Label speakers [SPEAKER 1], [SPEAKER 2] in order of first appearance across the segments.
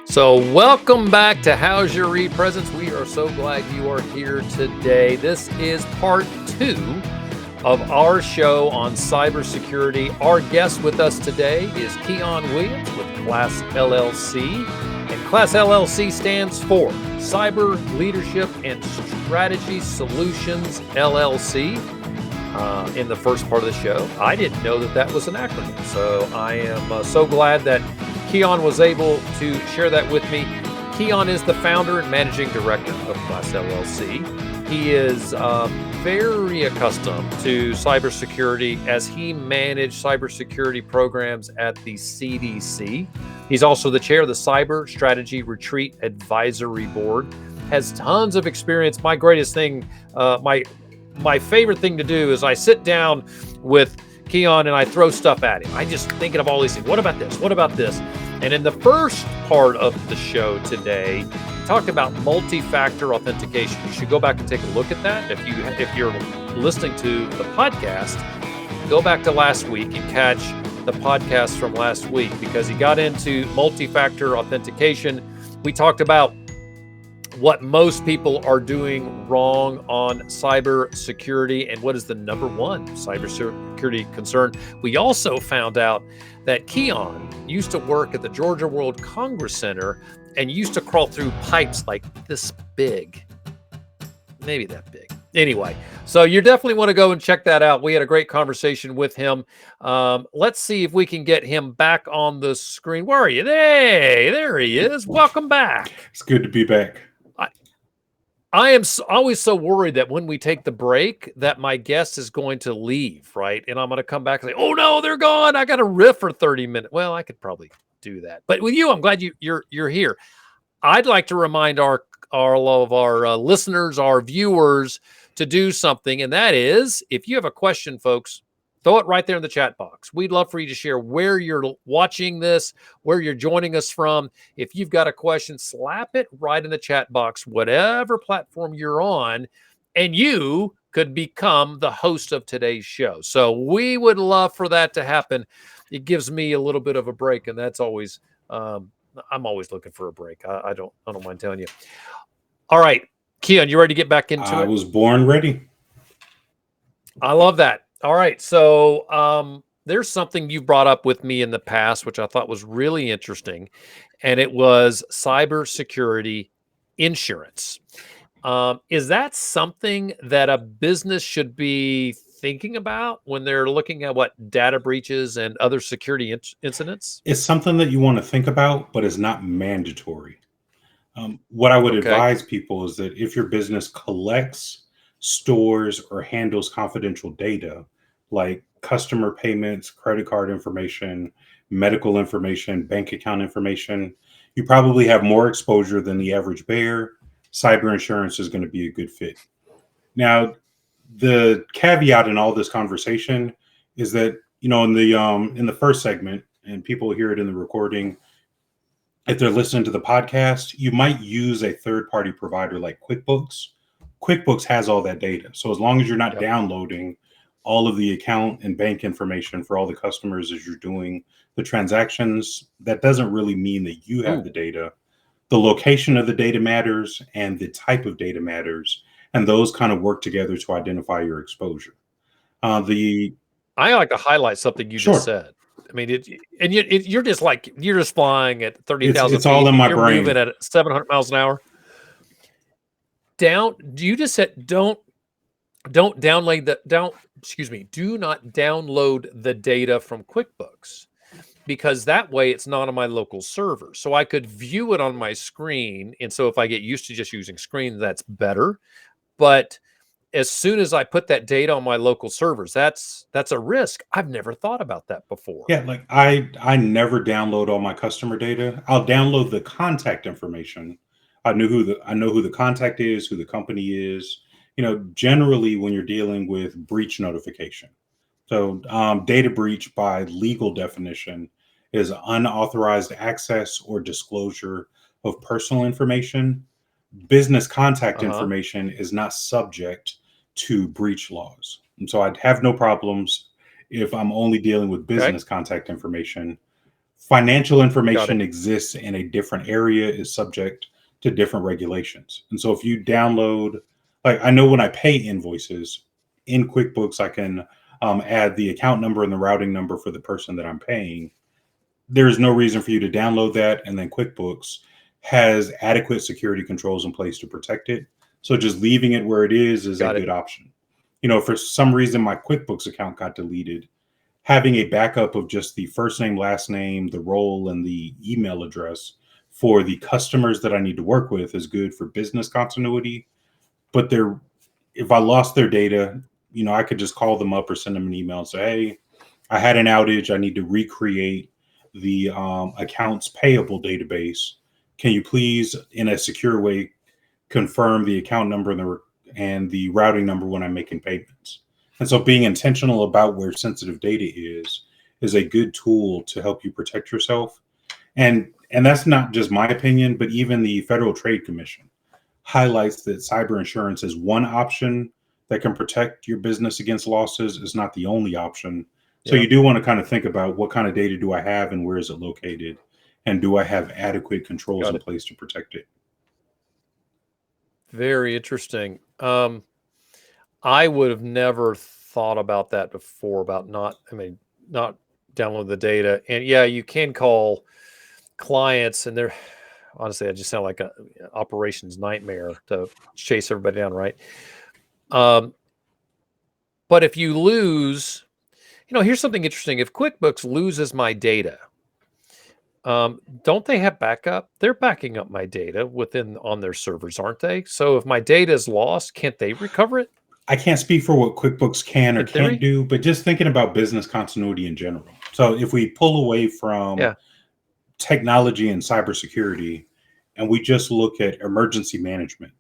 [SPEAKER 1] So, welcome back to How's Your Read Presence. We are so glad you are here today. This is part 2 of our show on cybersecurity. Our guest with us today is Keyaan Williams with CLASS-LLC. And CLASS-LLC stands for Cyber Leadership and Strategy Solutions LLC. In the first part of the show, I didn't know that was an acronym. So I am so glad that Keyaan was able to share that with me. Keyaan is the founder and managing director of CLASS-LLC. He is very accustomed to cybersecurity as he managed cybersecurity programs at the CDC. He's also the chair of the Cyber Strategy Retreat Advisory Board. Has tons of experience. My greatest thing, my favorite thing to do is I sit down with Keyaan and I throw stuff at him. I'm just thinking of all these things. What about this? What about this? And in the first part of the show today, we talked about multi-factor authentication. You should go back and take a look at that. If you're listening to the podcast, go back to last week and catch the podcast from last week because he got into multi-factor authentication. We talked about what most people are doing wrong on cybersecurity and what is the number one cybersecurity concern. We also found out that Keyaan used to work at the Georgia World Congress Center and used to crawl through pipes like this big, maybe that big. Anyway, so you definitely want to go and check that out. We had a great conversation with him. Let's see if we can get him back on the screen. Where are you? Hey, there he is. Welcome back.
[SPEAKER 2] It's good to be back.
[SPEAKER 1] I am always so worried that when we take the break that my guest is going to leave, right? And I'm going to come back and say, oh no, they're gone. I got to riff for 30 minutes. Well, I could probably do that. But with you, I'm glad you're here. I'd like to remind all of our listeners, our viewers to do something. And that is, if you have a question, folks, throw it right there in the chat box. We'd love for you to share where you're watching this, where you're joining us from. If you've got a question, slap it right in the chat box, whatever platform you're on, and you could become the host of today's show. So we would love for that to happen. It gives me a little bit of a break, and that's always, I'm always looking for a break. I don't mind telling you. All right, Keyaan, you ready to get back into it?
[SPEAKER 2] I was born ready.
[SPEAKER 1] I love that. All right. So there's something you brought up with me in the past, which I thought was really interesting, and it was cybersecurity insurance. Is that something that a business should be thinking about when they're looking at data breaches and other security incidents?
[SPEAKER 2] It's something that you want to think about, but it's not mandatory. What I would advise people is that if your business collects, stores, or handles confidential data like customer payments, credit card information, medical information, bank account information, you probably have more exposure than the average bear. Cyber insurance is going to be a good fit. Now, the caveat in all this conversation is that, in the first segment, and people hear it in the recording, if they're listening to the podcast, you might use a third-party provider like QuickBooks. QuickBooks has all that data. So as long as you're not downloading all of the account and bank information for all the customers as you're doing the transactions, that doesn't really mean that you have the data. The location of the data matters and the type of data matters. And those kind of work together to identify your exposure. I
[SPEAKER 1] like to highlight something you just said. I mean, you're just flying at 30,000 feet.
[SPEAKER 2] It's all in my brain.
[SPEAKER 1] You're moving at 700 miles an hour. You just said do not download the data from QuickBooks, because that way it's not on my local server. So I could view it on my screen. And so if I get used to just using screen, that's better. But as soon as I put that data on my local servers, that's a risk. I've never thought about that before.
[SPEAKER 2] Yeah, like I never download all my customer data. I'll download the contact information. I know who the contact is, who the company is. Generally when you're dealing with breach notification. So data breach by legal definition is unauthorized access or disclosure of personal information. Business contact information is not subject to breach laws. And so I'd have no problems if I'm only dealing with business contact information. Financial
[SPEAKER 1] Got
[SPEAKER 2] information
[SPEAKER 1] it.
[SPEAKER 2] exists in a different area, is subject to different regulations. And so if you download, like I know when I pay invoices in QuickBooks, I can add the account number and the routing number for the person that I'm paying. There's no reason for you to download that. And then QuickBooks has adequate security controls in place to protect it. So just leaving it where it is a
[SPEAKER 1] Got
[SPEAKER 2] good
[SPEAKER 1] it.
[SPEAKER 2] option. You know, if for some reason my QuickBooks account got deleted, having a backup of just the first name, last name, the role, and the email address for the customers that I need to work with is good for business continuity. But if I lost their data, you know, I could just call them up or send them an email and say, hey, I had an outage. I need to recreate the accounts payable database. Can you please, in a secure way, confirm the account number and the routing number when I'm making payments? And so being intentional about where sensitive data is a good tool to help you protect yourself. And that's not just my opinion, but even the Federal Trade Commission highlights that cyber insurance is one option that can protect your business against losses. Is not the only option. So
[SPEAKER 1] Yeah.
[SPEAKER 2] you do want to kind of think about what kind of data do I have and where is it located? And do I have adequate controls
[SPEAKER 1] Got
[SPEAKER 2] in
[SPEAKER 1] it.
[SPEAKER 2] place to protect it?
[SPEAKER 1] Very interesting. I would have never thought about that before, about not download the data. And yeah, you can call clients, and they're honestly, I just sound like a operations nightmare to chase everybody down, right? But if you lose, here's something interesting. If QuickBooks loses my data, don't they have backup? They're backing up my data on their servers, aren't they? So if my data is lost, can't they recover it?
[SPEAKER 2] I can't speak for what QuickBooks can or
[SPEAKER 1] In
[SPEAKER 2] can't
[SPEAKER 1] theory?
[SPEAKER 2] do, but just thinking about business continuity in general. So if we pull away from
[SPEAKER 1] Yeah.
[SPEAKER 2] technology and cybersecurity and we just look at emergency management,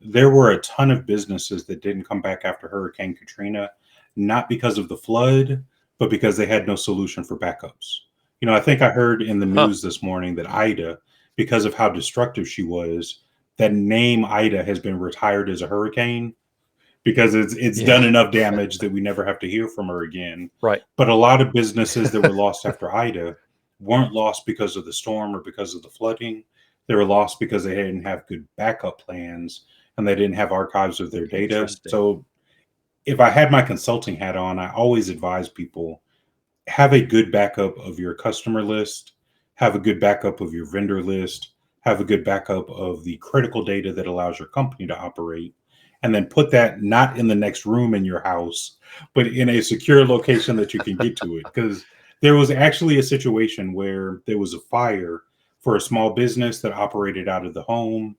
[SPEAKER 2] there were a ton of businesses that didn't come back after Hurricane Katrina, not because of the flood, but because they had no solution for backups. You know, I think I heard in the
[SPEAKER 1] Huh.
[SPEAKER 2] news this morning that Ida, because of how destructive she was, that name Ida has been retired as a hurricane because it's done
[SPEAKER 1] Yeah.
[SPEAKER 2] enough damage that we never have to hear from her again.
[SPEAKER 1] Right.
[SPEAKER 2] But a lot of businesses that were lost after Ida weren't lost because of the storm or because of the flooding. They were lost because they didn't have good backup plans and they didn't have archives of their data.
[SPEAKER 1] Interesting.
[SPEAKER 2] So if I had my consulting hat on, I always advise people have a good backup of your customer list, have a good backup of your vendor list, have a good backup of the critical data that allows your company to operate, and then put that not in the next room in your house, but in a secure location that you can get to it. Because there was actually a situation where there was a fire for a small business that operated out of the home.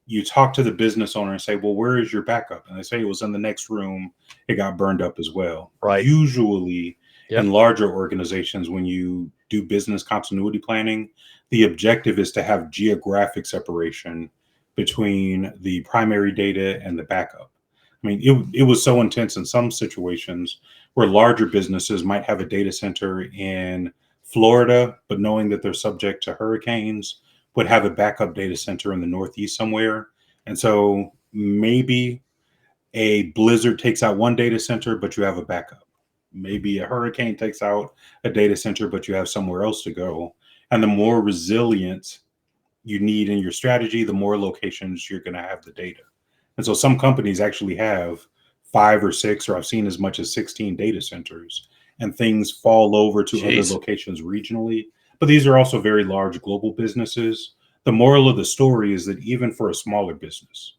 [SPEAKER 2] You talk to the business owner and say, well, where is your backup? And they say it was in the next room. It got burned up as well.
[SPEAKER 1] Right.
[SPEAKER 2] Usually in
[SPEAKER 1] Yep.
[SPEAKER 2] larger organizations, when you do business continuity planning, the objective is to have geographic separation between the primary data and the backup. I mean, it was so intense in some situations where larger businesses might have a data center in Florida, but knowing that they're subject to hurricanes, would have a backup data center in the Northeast somewhere. And so maybe a blizzard takes out one data center, but you have a backup. Maybe a hurricane takes out a data center, but you have somewhere else to go. And the more resilient you need in your strategy, the more locations you're going to have the data. And so some companies actually have 5 or 6, or I've seen as much as 16 data centers, and things fall over to other
[SPEAKER 1] Jeez.
[SPEAKER 2] locations regionally. But these are also very large global businesses. The moral of the story is that even for a smaller business,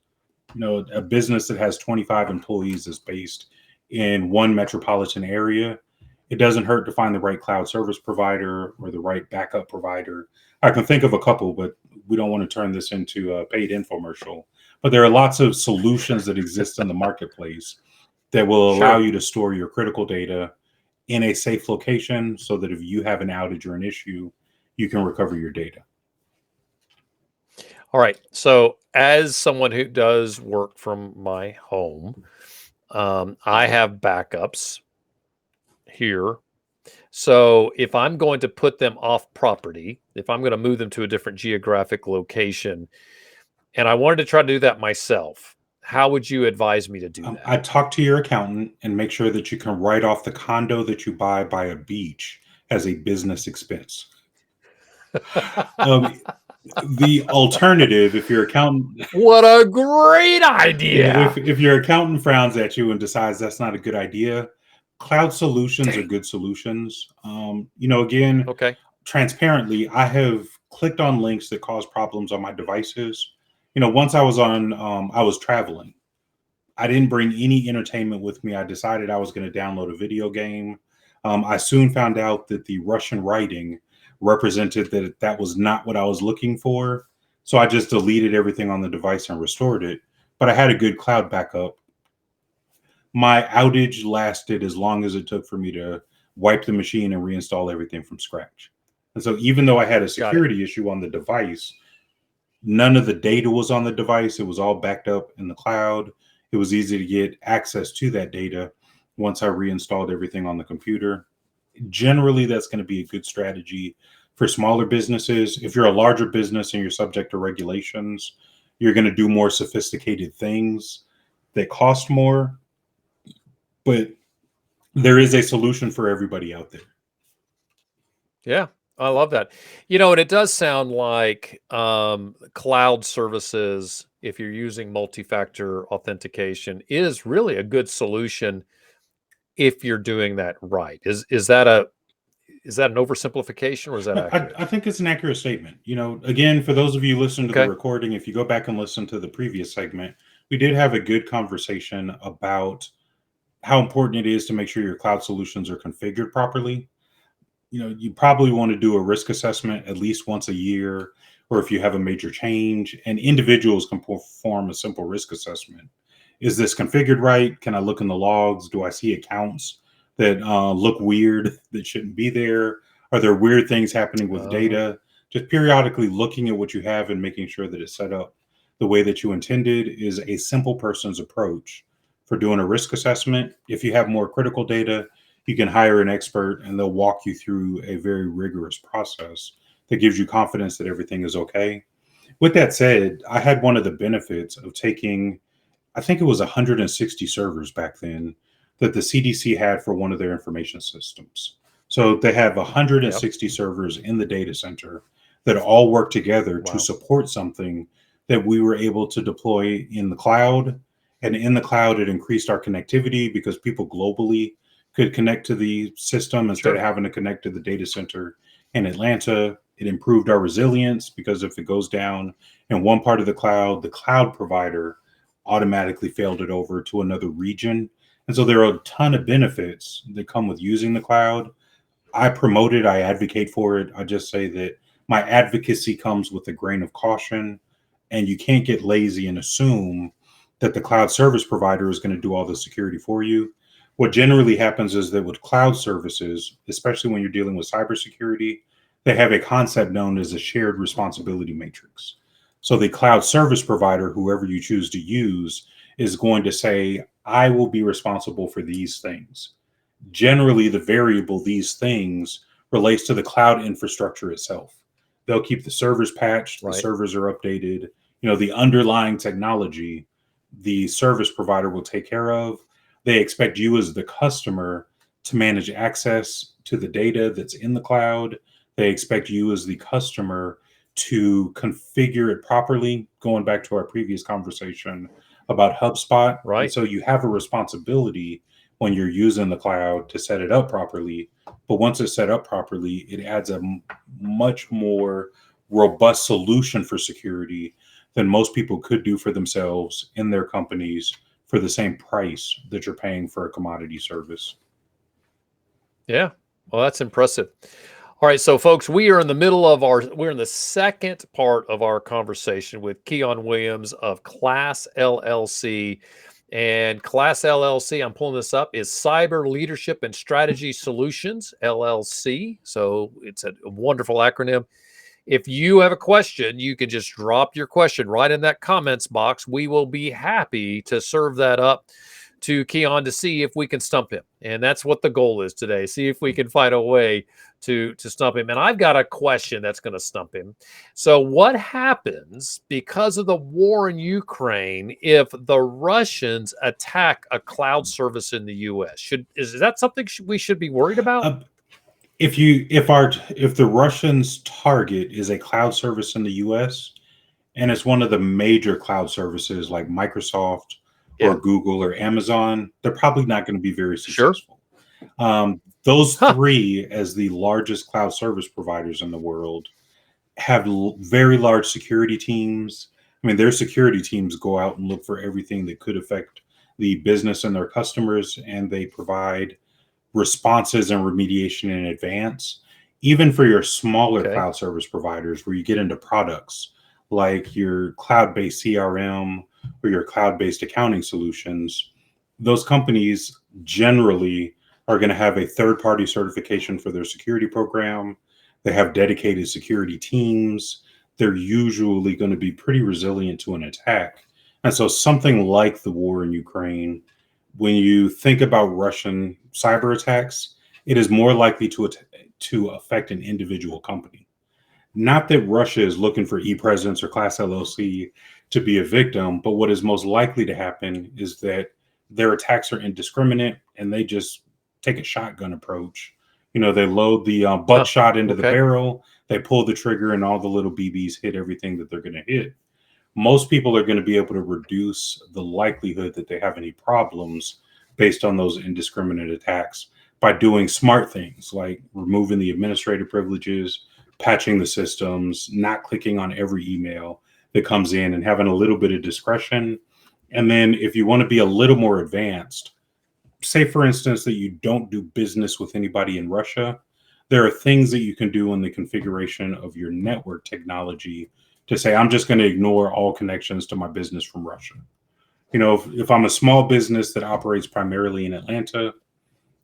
[SPEAKER 2] you know, a business that has 25 employees is based in one metropolitan area, it doesn't hurt to find the right cloud service provider or the right backup provider. I can think of a couple, but we don't want to turn this into a paid infomercial. But there are lots of solutions that exist in the marketplace that will allow
[SPEAKER 1] Sure.
[SPEAKER 2] you to store your critical data in a safe location so that if you have an outage or an issue, you can recover your data.
[SPEAKER 1] All right. So, as someone who does work from my home, I have backups here. So, if I'm going to put them off property, if I'm going to move them to a different geographic location, and I wanted to try to do that myself, how would you advise me to do that?
[SPEAKER 2] I talk to your accountant and make sure that you can write off the condo that you buy by a beach as a business expense. Um, the alternative, if your accountant,
[SPEAKER 1] What a great
[SPEAKER 2] yeah,
[SPEAKER 1] idea.
[SPEAKER 2] if your accountant frowns at you and decides that's not a good idea, cloud solutions are
[SPEAKER 1] Dang.
[SPEAKER 2] good solutions. Again,
[SPEAKER 1] Okay.
[SPEAKER 2] transparently, I have clicked on links that cause problems on my devices. Once I was traveling. I didn't bring any entertainment with me. I decided I was going to download a video game. I soon found out that the Russian writing represented that that was not what I was looking for. So I just deleted everything on the device and restored it. But I had a good cloud backup. My outage lasted as long as it took for me to wipe the machine and reinstall everything from scratch. And so even though I had a
[SPEAKER 1] Got it.
[SPEAKER 2] security issue on the device, none of the data was on the device. It was all backed up in the cloud. It was easy to get access to that data once I reinstalled everything on the computer. Generally, that's going to be a good strategy for smaller businesses. If you're a larger business and you're subject to regulations, you're going to do more sophisticated things that cost more, but there is a solution for everybody out there.
[SPEAKER 1] Yeah, I love that. And it does sound like cloud services, if you're using multi-factor authentication, is really a good solution if you're doing that right. Is that an oversimplification or is that accurate?
[SPEAKER 2] I think it's an accurate statement. Again, for those of you listening to the
[SPEAKER 1] Okay.
[SPEAKER 2] recording, if you go back and listen to the previous segment, we did have a good conversation about how important it is to make sure your cloud solutions are configured properly. You probably want to do a risk assessment at least once a year, or if you have a major change, and individuals can perform a simple risk assessment. Is this configured right? Can I look in the logs? Do I see accounts that look weird that shouldn't be there? Are there weird things happening with
[SPEAKER 1] Uh,
[SPEAKER 2] data? Just periodically looking at what you have and making sure that it's set up the way that you intended is a simple person's approach for doing a risk assessment. If you have more critical data, you can hire an expert and they'll walk you through a very rigorous process that gives you confidence that everything is okay. With that said, I had one of the benefits of taking, I think it was 160 servers back then that the CDC had for one of their information systems. So they have
[SPEAKER 1] yep.
[SPEAKER 2] 160 servers in the data center that all work together to
[SPEAKER 1] Wow.
[SPEAKER 2] support something that we were able to deploy in the cloud. And in the cloud, it increased our connectivity because people globally could connect to the system instead of
[SPEAKER 1] Sure.
[SPEAKER 2] having to connect to the data center in Atlanta. It improved our resilience because if it goes down in one part of the cloud provider automatically failed it over to another region. And so there are a ton of benefits that come with using the cloud. I promote it, I advocate for it. I just say that my advocacy comes with a grain of caution, and you can't get lazy and assume that the cloud service provider is going to do all the security for you. What generally happens is that with cloud services, especially when you're dealing with cybersecurity, they have a concept known as a shared responsibility matrix. So the cloud service provider, whoever you choose to use, is going to say, I will be responsible for these things. Generally, the variable these things relates to the cloud infrastructure itself. They'll keep the servers patched, the
[SPEAKER 1] Right.
[SPEAKER 2] servers are updated. The underlying technology, the service provider will take care of. They expect you as the customer to manage access to the data that's in the cloud. They expect you as the customer to configure it properly, going back to our previous conversation about HubSpot. And
[SPEAKER 1] Right.
[SPEAKER 2] so you have a responsibility when you're using the cloud to set it up properly. But once it's set up properly, it adds a much more robust solution for security than most people could do for themselves in their companies for the same price that you're paying for a commodity service.
[SPEAKER 1] Yeah. Well, that's impressive. All right, so folks, we're in the second part of our conversation with Keyaan Williams of CLASS LLC. And CLASS LLC, I'm pulling this up, is Cyber Leadership and Strategy Solutions LLC. So it's a wonderful acronym. If you have a question, you can just drop your question right in that comments box. We will be happy to serve that up to Keyaan to see if we can stump him. And that's what the goal is today. See if we can find a way to stump him. And I've got a question that's going to stump him. So what happens because of the war in Ukraine if the Russians attack a cloud service in the US? Is that something we should be worried about?
[SPEAKER 2] Uh, if the Russians' target is a cloud service in the US and it's one of the major cloud services like Microsoft
[SPEAKER 1] Yeah.
[SPEAKER 2] or Google or Amazon, they're probably not going to be very
[SPEAKER 1] Sure.
[SPEAKER 2] successful. Those
[SPEAKER 1] Huh.
[SPEAKER 2] three, as the largest cloud service providers in the world, have very large security teams. I mean, their security teams go out and look for everything that could affect the business and their customers, and they provide responses and remediation in advance. Even for your smaller
[SPEAKER 1] Okay.
[SPEAKER 2] cloud service providers, where you get into products like your cloud-based CRM or your cloud-based accounting solutions, those companies generally are going to have a third-party certification for their security program. They have dedicated security teams. They're usually going to be pretty resilient to an attack. And so something like the war in Ukraine, when you think about Russian cyber attacks, it is more likely to affect an individual company. Not that Russia is looking for e-presence or CLASS-LLC to be a victim, but what is most likely to happen is that their attacks are indiscriminate and they just take a shotgun approach. You know, they load the buckshot into the
[SPEAKER 1] Okay.
[SPEAKER 2] barrel, they pull the trigger, and all the little BBs hit everything that they're going to hit. Most people are going to be able to reduce the likelihood that they have any problems based on those indiscriminate attacks by doing smart things like removing the administrative privileges, patching the systems, not clicking on every email that comes in, and having a little bit of discretion. And then if you want to be a little more advanced, say for instance that you don't do business with anybody in Russia, there are things that you can do in the configuration of your network technology to say, I'm just going to ignore all connections to my business from Russia. You know, if I'm a small business that operates primarily in Atlanta,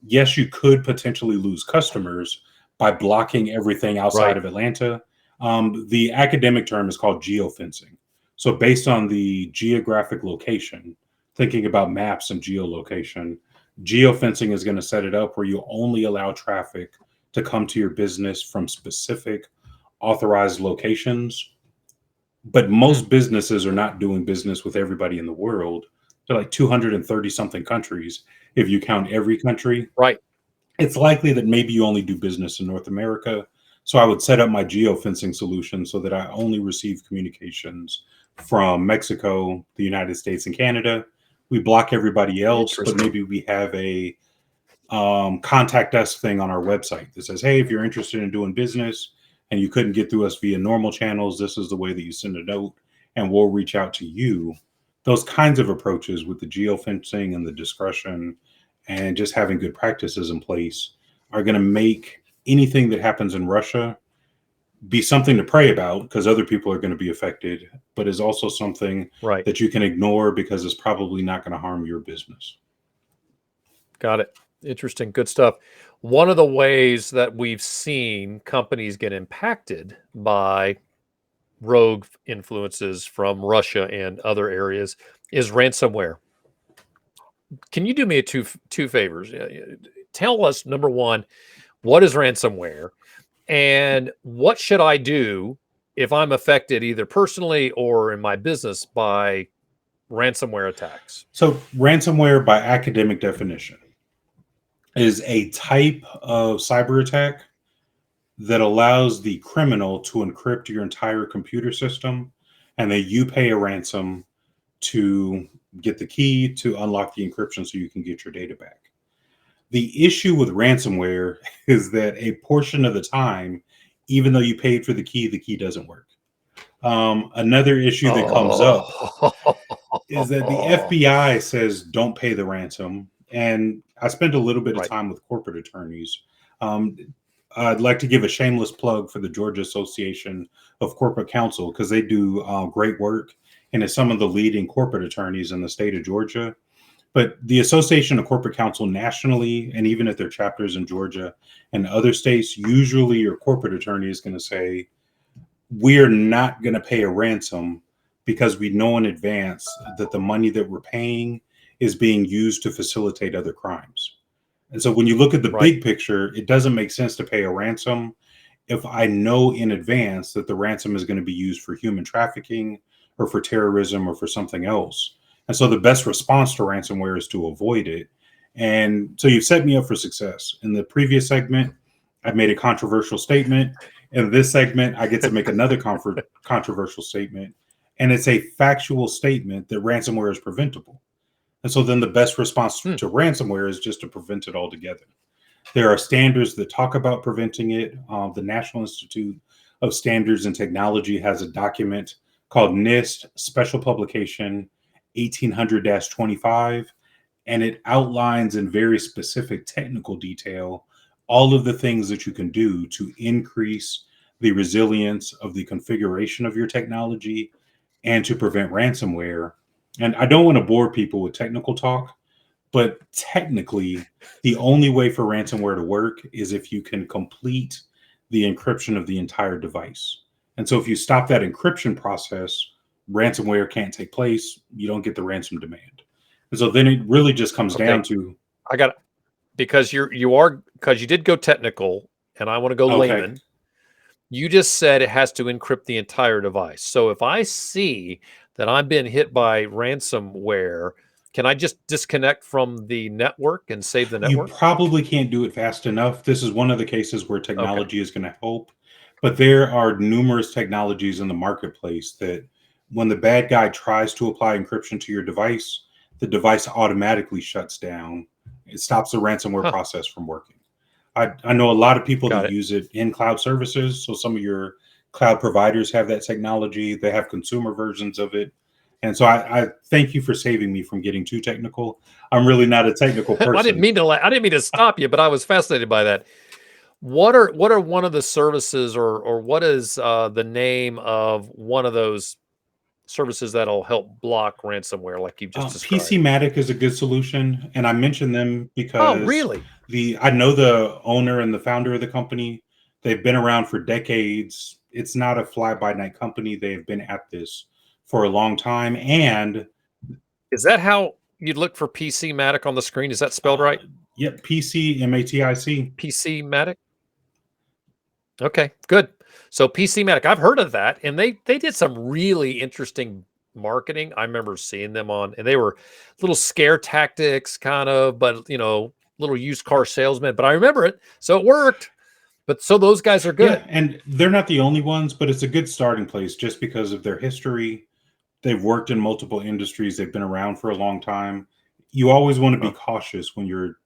[SPEAKER 2] yes, you could potentially lose customers by blocking everything outside
[SPEAKER 1] Right.
[SPEAKER 2] of Atlanta. The academic term is called geofencing. So, based on the geographic location, thinking about maps and geolocation, geofencing is going to set it up where you only allow traffic to come to your business from specific authorized locations. But
[SPEAKER 1] Hmm.
[SPEAKER 2] most businesses are not doing business with everybody in the world. They're like 230 something countries. If you count every country,
[SPEAKER 1] Right.
[SPEAKER 2] it's likely that maybe you only do business in North America. So I would set up my geofencing solution so that I only receive communications from Mexico, the United States, and Canada. We block everybody else, but
[SPEAKER 1] Interesting.
[SPEAKER 2] maybe we have a contact us thing on our website that says, hey, if you're interested in doing business and you couldn't get through us via normal channels, this is the way that you send a note and we'll reach out to you. Those kinds of approaches with the geofencing and the discretion and just having good practices in place are going to make anything that happens in Russia be something to pray about because other people are going to be affected, but is also something
[SPEAKER 1] Right.
[SPEAKER 2] that you can ignore because it's probably not going to harm your business.
[SPEAKER 1] Got it. Interesting. Good stuff. One of the ways that we've seen companies get impacted by rogue influences from Russia and other areas is ransomware. Can you do me two favors? Tell us, number one, what is ransomware, and what should I do if I'm affected either personally or in my business by ransomware attacks?
[SPEAKER 2] So, ransomware, by academic definition, is a type of cyber attack that allows the criminal to encrypt your entire computer system and then you pay a ransom to get the key to unlock the encryption so you can get your data back. The issue with ransomware is that a portion of the time, even though you paid for the key doesn't work. Another issue that comes up is that the
[SPEAKER 1] Oh,
[SPEAKER 2] FBI says don't pay the ransom. And I spent a little bit of
[SPEAKER 1] right.
[SPEAKER 2] time with corporate attorneys. Um, I'd like to give a shameless plug for the Georgia Association of Corporate Counsel because they do great work and is some of the leading corporate attorneys in the state of Georgia. But the Association of Corporate Counsel nationally, and even at their chapters in Georgia and other states, usually your corporate attorney is going to say, we're not going to pay a ransom because we know in advance that the money that we're paying is being used to facilitate other crimes. And so when you look at the
[SPEAKER 1] Right.
[SPEAKER 2] big picture, it doesn't make sense to pay a ransom if I know in advance that the ransom is going to be used for human trafficking or for terrorism or for something else. And so the best response to ransomware is to avoid it. And so you've set me up for success. In the previous segment, I made a controversial statement. In this segment, I get to make another controversial statement. And it's a factual statement that ransomware is preventable. And so then the best response to ransomware is just to prevent it altogether. There are standards that talk about preventing it. The National Institute of Standards and Technology has a document called NIST Special Publication 1800-25, and it outlines in very specific technical detail all of the things that you can do to increase the resilience of the configuration of your technology and to prevent ransomware. And I don't want to bore people with technical talk, but technically, the only way for ransomware to work is if you can complete the encryption of the entire device. And so if you stop that encryption process, ransomware can't take place. You don't get the ransom demand. And so then it really just comes down to,
[SPEAKER 1] I got it. Because you did go technical, and I want to go layman. You just said it has to encrypt the entire device. So if I see that I'm being hit by ransomware, can I just disconnect from the network and save the network?
[SPEAKER 2] You probably can't do it fast enough. This is one of the cases where technology is going to help, but there are numerous technologies in the marketplace that when the bad guy tries to apply encryption to your device, the device automatically shuts down. It stops the ransomware process from working. I know a lot of people that use it in cloud services. So some of your cloud providers have that technology. They have consumer versions of it. And so I thank you for saving me from getting too technical. I'm really not a technical person.
[SPEAKER 1] I didn't mean to stop you, but I was fascinated by that. What are one of the services, or what is the name of one of those services that'll help block ransomware like you've just described?
[SPEAKER 2] PCmatic is a good solution, and I mention them because
[SPEAKER 1] really?
[SPEAKER 2] I know the owner and the founder of the company. They've been around for decades. It's not a fly-by-night company. They've been at this for a long time. And
[SPEAKER 1] is that how you'd look for PCmatic on the screen? Is that spelled right?
[SPEAKER 2] Yep, PCMATIC.
[SPEAKER 1] PCmatic. Okay, good. So PCmatic, I've heard of that, and they did some really interesting marketing. I remember seeing them on, and they were little scare tactics, kind of, but little used car salesmen. But I remember it, so it worked. But so those guys are good.
[SPEAKER 2] Yeah, and they're not the only ones, but it's a good starting place just because of their history. They've worked in multiple industries. They've been around for a long time. You always want to be cautious when you're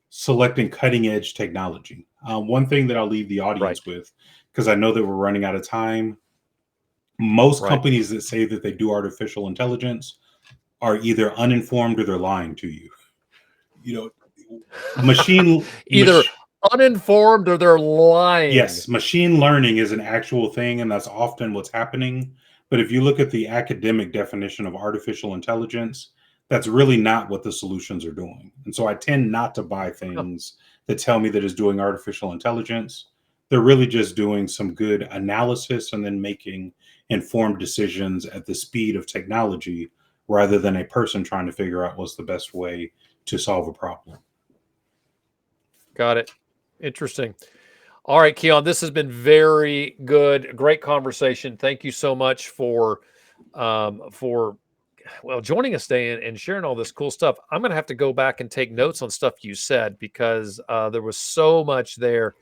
[SPEAKER 2] selecting cutting edge technology. One thing that I'll leave the audience with, because I know that we're running out of time, most companies that say that they do artificial intelligence are either uninformed or they're lying to you.
[SPEAKER 1] Either uninformed or they're lying.
[SPEAKER 2] Yes, machine learning is an actual thing, and that's often what's happening. But if you look at the academic definition of artificial intelligence, that's really not what the solutions are doing. And so I tend not to buy things that tell me that it's doing artificial intelligence. They're really just doing some good analysis and then making informed decisions at the speed of technology rather than a person trying to figure out what's the best way to solve a problem.
[SPEAKER 1] Got it. Interesting. All right, Keyaan, this has been very good. Great conversation. Thank you so much for joining us today and sharing all this cool stuff. I'm going to have to go back and take notes on stuff you said because there was so much there.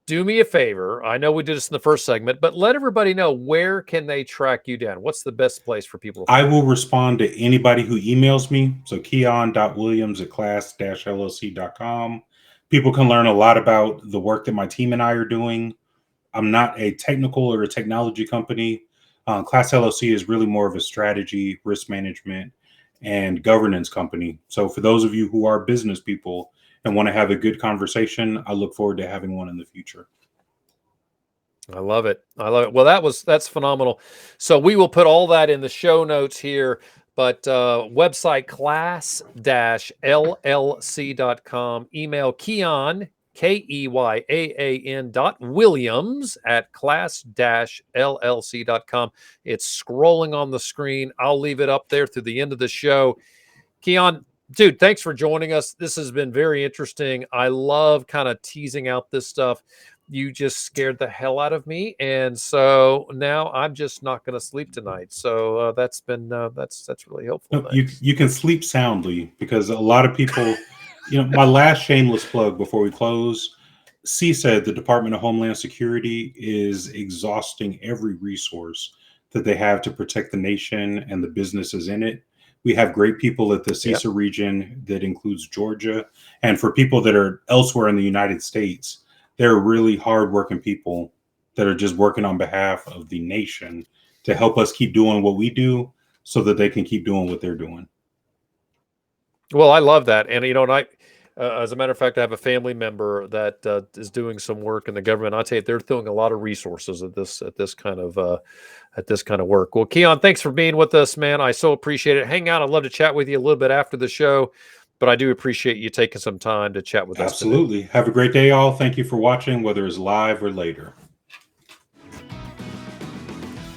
[SPEAKER 1] Do me a favor. I know we did this in the first segment, but let everybody know, where can they track you down? What's the best place for people to
[SPEAKER 2] find? I will respond to anybody who emails me. So Keyaan.williams@CLASS-LLC.com. People can learn a lot about the work that my team and I are doing. I'm not a technical or a technology company. CLASS-LLC is really more of a strategy, risk management, and governance company. So for those of you who are business people and want to have a good conversation, I look forward to having one in the future.
[SPEAKER 1] I love it. I love it. Well, that's phenomenal. So we will put all that in the show notes here, but website class-llc.com, email Keyaan, Keyaan.Williams@class-llc.com. It's scrolling on the screen. I'll leave it up there through the end of the show. Keyaan, dude, thanks for joining us. This has been very interesting. I love kind of teasing out this stuff. You just scared the hell out of me, and so now I'm just not going to sleep tonight. So that's been that's really helpful.
[SPEAKER 2] No, you can sleep soundly, because a lot of people, my last shameless plug before we close, CISA, the Department of Homeland Security, is exhausting every resource that they have to protect the nation and the businesses in it. We have great people at the
[SPEAKER 1] Yeah.
[SPEAKER 2] CISA region that includes Georgia. And for people that are elsewhere in the United States, they're really hardworking people that are just working on behalf of the nation to help us keep doing what we do so that they can keep doing what they're doing.
[SPEAKER 1] Well, I love that. And, and as a matter of fact, I have a family member that is doing some work in the government. I'll tell you, they're throwing a lot of resources at this kind of work. Well, Keyaan, thanks for being with us, man. I so appreciate it. Hang out. I'd love to chat with you a little bit after the show, but I do appreciate you taking some time to chat with us today.
[SPEAKER 2] Absolutely. Have a great day, all. Thank you for watching, whether it's live or later.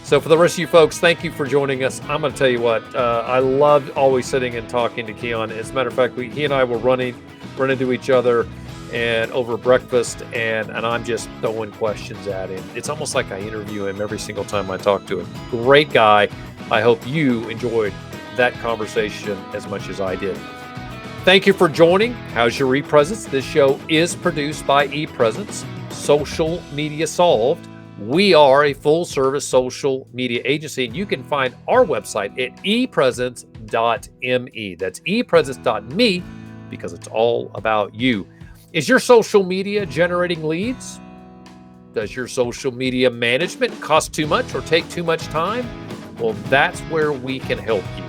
[SPEAKER 1] So for the rest of you folks, thank you for joining us. I'm going to tell you what, I love always sitting and talking to Keyaan. As a matter of fact, he and I will run into each other and over breakfast, and I'm just throwing questions at him. It's almost like I interview him every single time I talk to him. Great guy. I hope you enjoyed that conversation as much as I did. Thank you for joining How's Your ePresence? This show is produced by ePresence, Social Media Solved. We are a full-service social media agency, and you can find our website at epresence.me. That's epresence.me because it's all about you. Is your social media generating leads? Does your social media management cost too much or take too much time? Well, that's where we can help you.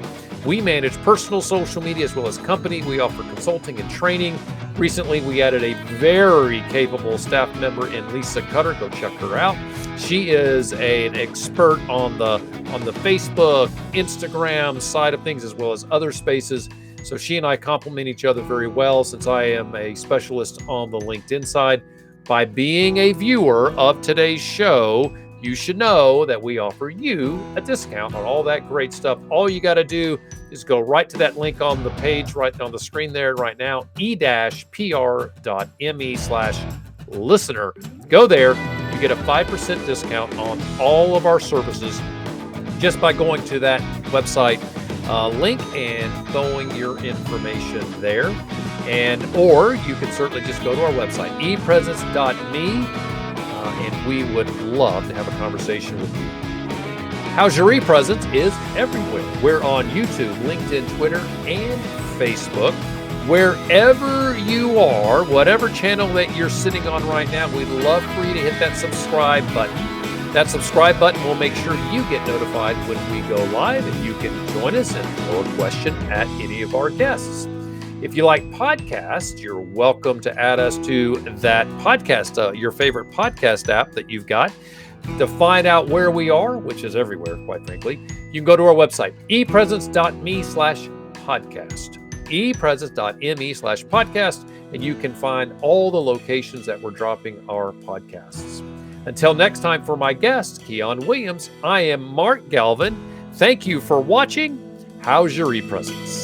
[SPEAKER 1] We manage personal social media as well as company. We offer consulting and training. Recently, we added a very capable staff member in Lisa Cutter. Go check her out. She is an expert on the Facebook, Instagram side of things, as well as other spaces. So she and I complement each other very well, since I am a specialist on the LinkedIn side. By being a viewer of today's show, you should know that we offer you a discount on all that great stuff. All you got to do is go right to that link on the page, right on the screen there right now, e-pr.me/listener. Go there. You get a 5% discount on all of our services just by going to that website link and throwing your information there. Or you can certainly just go to our website, epresence.me. And we would love to have a conversation with you. How's Your ePresence is everywhere. We're on YouTube, LinkedIn, Twitter, and Facebook. Wherever you are, whatever channel that you're sitting on right now, we'd love for you to hit that subscribe button. That subscribe button will make sure you get notified when we go live, and you can join us and throw a question at any of our guests. If you like podcasts, you're welcome to add us to that podcast, your favorite podcast app that you've got. To find out where we are, which is everywhere, quite frankly, you can go to our website, epresence.me/podcast. epresence.me/podcast, and you can find all the locations that we're dropping our podcasts. Until next time, for my guest, Keyaan Williams, I am Mark Galvin. Thank you for watching How's Your ePresence?